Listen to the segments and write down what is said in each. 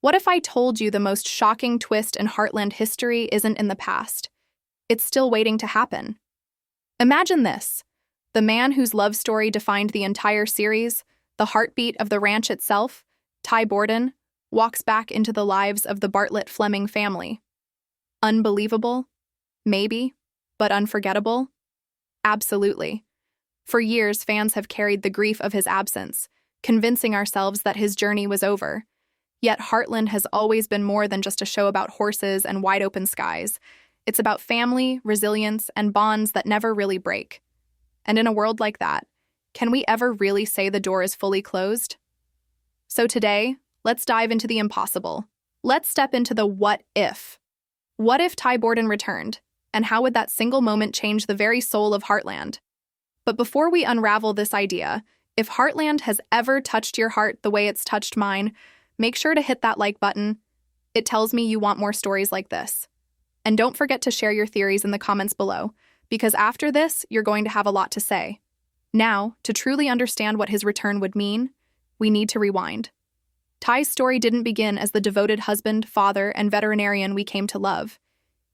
What if I told you the most shocking twist in Heartland history isn't in the past? It's still waiting to happen. Imagine this. The man whose love story defined the entire series, the heartbeat of the ranch itself, Ty Borden, walks back into the lives of the Bartlett Fleming family. Unbelievable? Maybe. But unforgettable? Absolutely. For years, fans have carried the grief of his absence, convincing ourselves that his journey was over. Yet Heartland has always been more than just a show about horses and wide-open skies. It's about family, resilience, and bonds that never really break. And in a world like that, can we ever really say the door is fully closed? So today, let's dive into the impossible. Let's step into the what if. What if Ty Borden returned? And how would that single moment change the very soul of Heartland? But before we unravel this idea, if Heartland has ever touched your heart the way it's touched mine, make sure to hit that like button. It tells me you want more stories like this. And don't forget to share your theories in the comments below, because after this, you're going to have a lot to say. Now, to truly understand what his return would mean, we need to rewind. Ty's story didn't begin as the devoted husband, father, and veterinarian we came to love.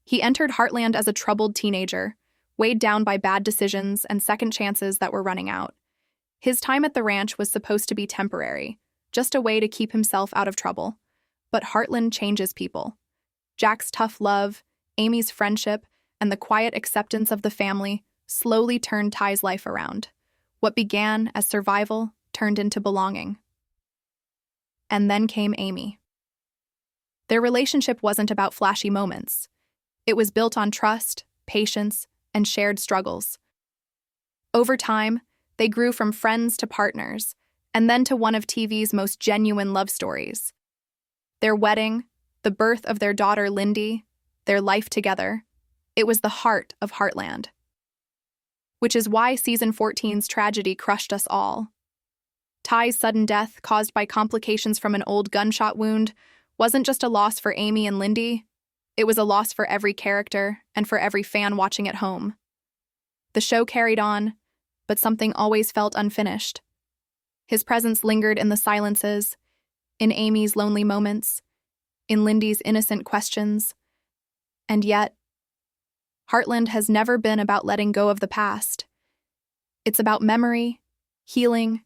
He entered Heartland as a troubled teenager, weighed down by bad decisions and second chances that were running out. His time at the ranch was supposed to be temporary, just a way to keep himself out of trouble. But Heartland changes people. Jack's tough love, Amy's friendship, and the quiet acceptance of the family slowly turned Ty's life around. What began as survival turned into belonging. And then came Amy. Their relationship wasn't about flashy moments. It was built on trust, patience, and shared struggles. Over time, they grew from friends to partners, and then to one of TV's most genuine love stories. Their wedding, the birth of their daughter Lindy, their life together, it was the heart of Heartland. Which is why Season 14's tragedy crushed us all. Ty's sudden death, caused by complications from an old gunshot wound, wasn't just a loss for Amy and Lindy. It was a loss for every character and for every fan watching at home. The show carried on, but something always felt unfinished. His presence lingered in the silences, in Amy's lonely moments, in Lindy's innocent questions. And yet, Heartland has never been about letting go of the past. It's about memory, healing,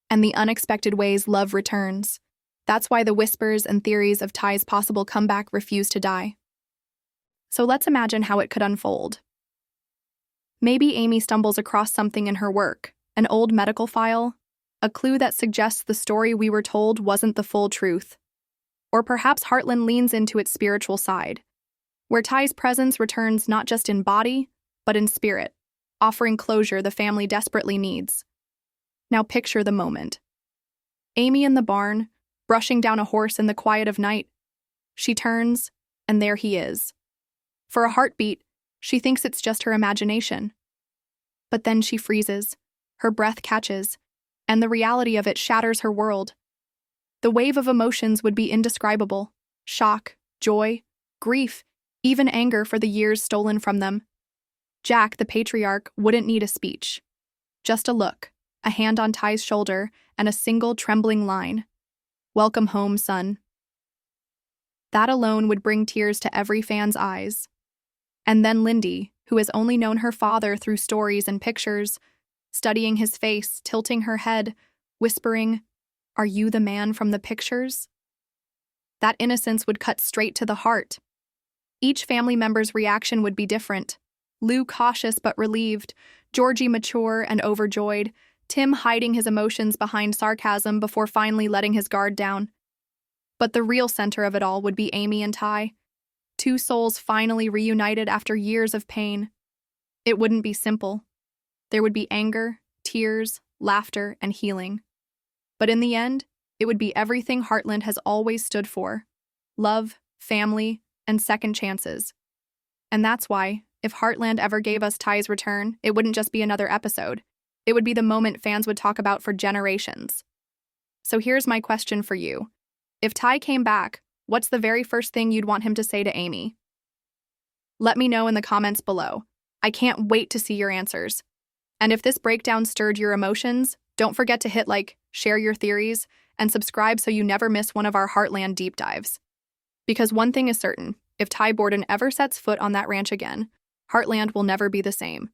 and the unexpected ways love returns. That's why the whispers and theories of Ty's possible comeback refuse to die. So let's imagine how it could unfold. Maybe Amy stumbles across something in her work, an old medical file, a clue that suggests the story we were told wasn't the full truth. Or perhaps Heartland leans into its spiritual side, where Ty's presence returns not just in body, but in spirit, offering closure the family desperately needs. Now picture the moment. Amy in the barn, brushing down a horse in the quiet of night. She turns, and there he is. For a heartbeat, she thinks it's just her imagination. But then she freezes, her breath catches, and the reality of it shatters her world. The wave of emotions would be indescribable: shock, joy, grief, even anger for the years stolen from them. Jack, the patriarch, wouldn't need a speech. Just a look, a hand on Ty's shoulder, and a single trembling line: "Welcome home, son." That alone would bring tears to every fan's eyes. And then Lindy, who has only known her father through stories and pictures, studying his face, tilting her head, whispering, "Are you the man from the pictures?" That innocence would cut straight to the heart. Each family member's reaction would be different. Lou cautious but relieved, Georgie mature and overjoyed, Tim hiding his emotions behind sarcasm before finally letting his guard down. But the real center of it all would be Amy and Ty. Two souls finally reunited after years of pain. It wouldn't be simple. There would be anger, tears, laughter, and healing. But in the end, it would be everything Heartland has always stood for: love, family, and second chances. And that's why, if Heartland ever gave us Ty's return, it wouldn't just be another episode. It would be the moment fans would talk about for generations. So here's my question for you. If Ty came back, what's the very first thing you'd want him to say to Amy? Let me know in the comments below. I can't wait to see your answers. And if this breakdown stirred your emotions, don't forget to hit like, share your theories, and subscribe so you never miss one of our Heartland deep dives. Because one thing is certain, if Ty Borden ever sets foot on that ranch again, Heartland will never be the same.